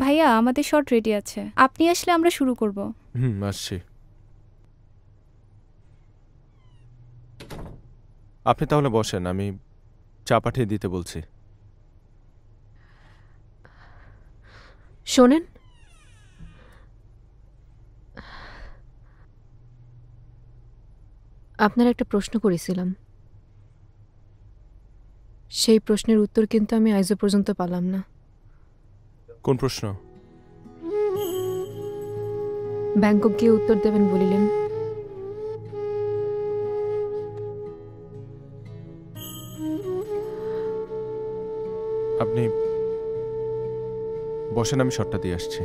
ভাইয়া আমাদের shot ready আছে, আপনি আসলে আমরা শুরু করব। আসছি। আপনি তাহলে বসেন, আমি চা পাঠিয়ে দিতে বলছি। শোনেন, আপনার একটা প্রশ্ন করেছিলাম, সেই প্রশ্নের উত্তর কিন্তু আমি আজও পর্যন্ত পেলাম না। কোন প্রশ্ন? ব্যাংকক গিয়ে উত্তর দেবেন বলিলেন। আপনি বসেন, আমি শটটা দিয়ে আসছি।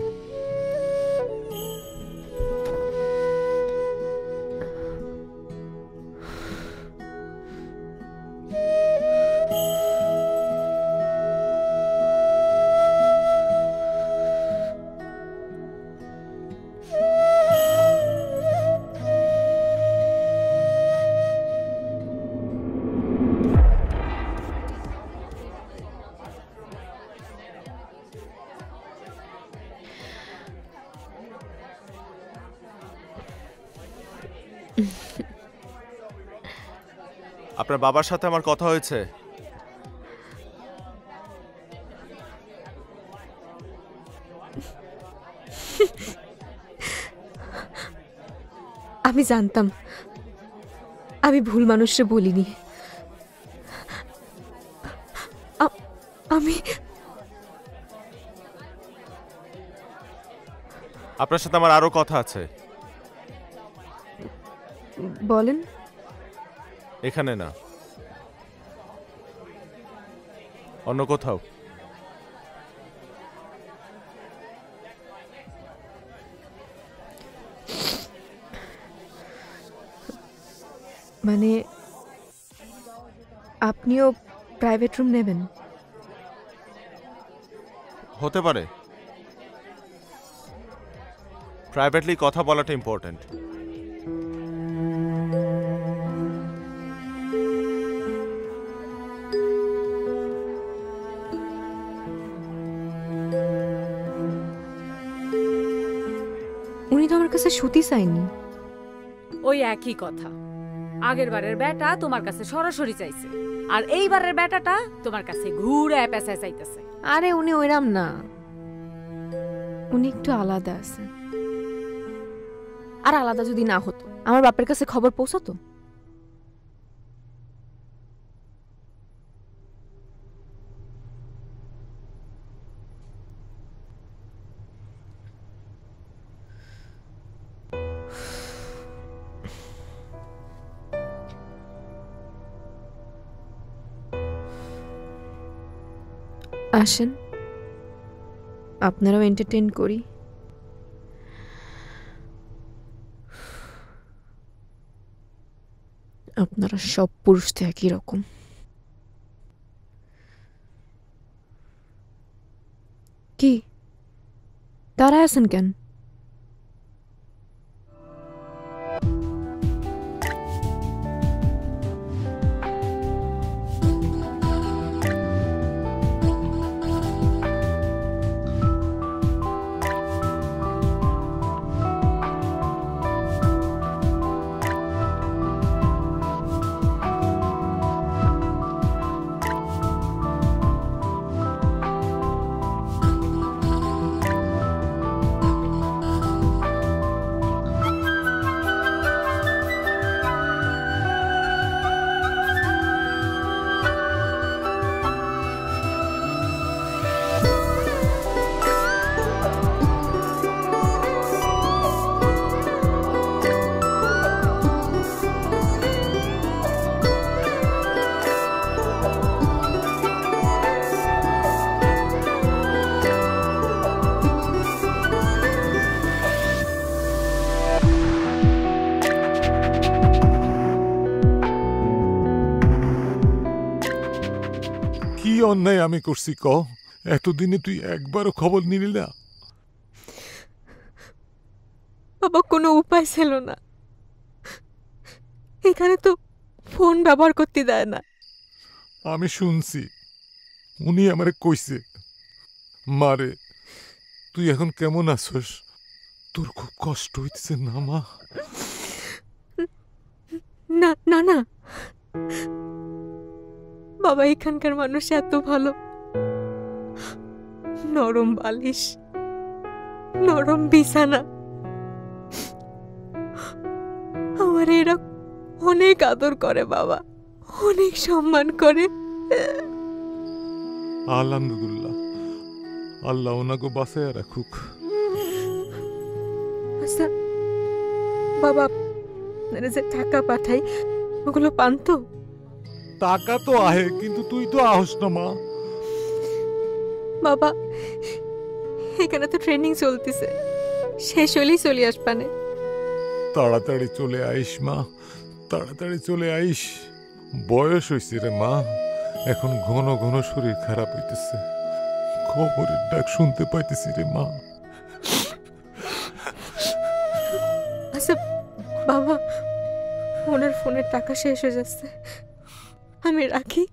আপনার বাবার সাথে আমার কথা হয়েছে। আমি জানতাম আমি ভুল মানুষকে বলিনি। আমি আপনার সাথে আমার আরো কথা আছে। বলেন। এখানে না, অন্য কোথাও। মানে আপনিও প্রাইভেট রুম নেবেন? হতে পারে, প্রাইভেটলি কথা বলাটা ইম্পর্টেন্ট। উনি তো আমার কাছে শুতি চাইনি। ওই একই কথা, আগের বারের বেটা তোমার কাছে সরাসরি চাইছে, আর এইবারের বেটাটা তোমার কাছে ঘুরে পেঁচায় চাইতেছে। আরে উনি ওইরাম না, উনি একটু আলাদা আছে। আর আলাদা যদি না হতো আমার বাপের কাছে খবর পৌঁছাতো? আসেন, আপনারাও এন্টারটেইন করি। আপনারা সব পুরুষ তো একই রকম। কি দাঁড়ায় আছেন কেন? কি অন্যায় আমি করছি ক? এতদিনে তুই একবারও খবর নিলি না? বাবা কোনো উপায় ছিল না, এখানে তো ফোন ব্যবহার করতে দেয় না। আমি শুনছি উনি আমারে কইছে, মারে তুই এখন কেমন আছস? তোর খুব কষ্ট হইতেছে না মা? না না না বাবা, এখানকার মানুষ এত ভালো, নরম বালিশ, নরম বিছানা, আমার এরা অনেক আদর করে বাবা, অনেক সম্মান করে। আলহামদুলিল্লাহ, আল্লাহ ওনাকে বাঁচায় রাখুক। আচ্ছা বাবা, আপনারা যে টাকা পাঠাই ওগুলো পান তো? টাকা তো আহে, কিন্তু তুই তো আহস না মা। বাবা এখানে তো ট্রেনিং চলতেছে, শেষ হলেই চলে আসবানে। তাড়াতাড়ি চলে আইস মা, তাড়াতাড়ি চলে আইস। বয়স হয়েছে রে মা, এখন ঘন ঘন শরীর খারাপ হইতেছে, খবরের ডাক শুনতে পাইতেছি রে মা। আচ্ছা বাবা, ওনার ফোনের টাকা শেষ হয়ে যাচ্ছে, আমি রাখি।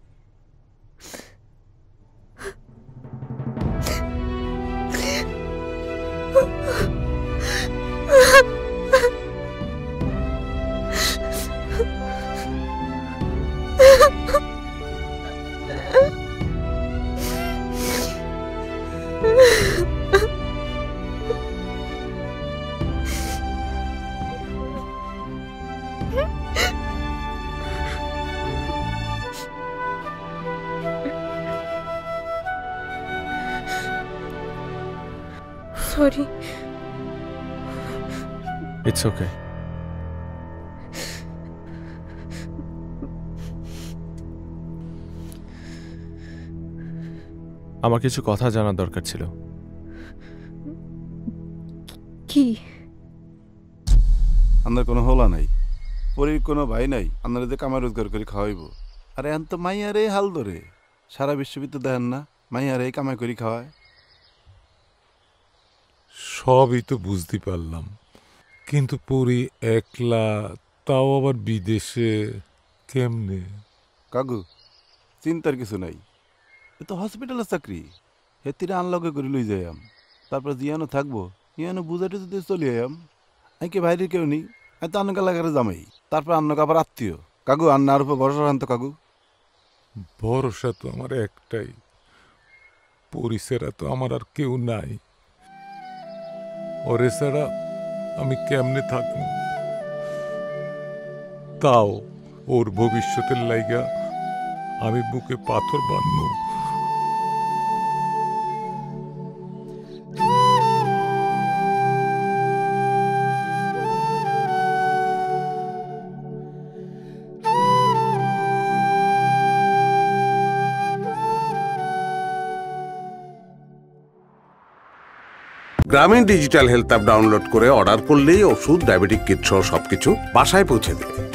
সরি। It's okay. আমার কিছু কথা জানার দরকার ছিল। কি? আপনার কোনো হোলা নাই, পরীর কোনো ভাই নাই, আপনারা যে কামাই রোজগার করে খাওয়াইব। আর এখন তো মাইয়ারে হাল ধরে, সারা বিশ্ববিদ্যালয় দেখেন না, মাইয়ারে কামাই করে খাওয়ায়। সবই তো বুঝতে পারলাম, কিন্তু পরি একলা, তাও আবার বিদেশে, কেমনে? কাকু চিন্তার কিছু নাই, এ তো হসপিটালের চাকরি, হেতিরে আনলগে করে লই যাইয়াম, তারপর জিয়ানো থাকবো, ইয়ানো বুঝাতে যদি চলে আয়াম। আমি কি বাইরে কেউ নেই, আমি তো আন্নকা লাগারে জামাই, তারপর আন্নকা আবার আত্মীয়। কাকু আন্নার উপর ভরসা রাখতো কাকু। ভরসা তো আমার একটাই, পরিসেরা তো আমার আর কেউ নাই। ওরে ছাড়া আমি কেমনে থাকবো? তাও ওর ভবিষ্যতের লাইগা আমি বুকে পাথর বাঁধবো। গ্রামীণ ডিজিটাল হেলথ অ্যাপ ডাউনলোড করে অর্ডার করলেই ওষুধ, ডায়াবেটিক কিট সহ সবকিছু বাসায় পৌঁছে দেবে।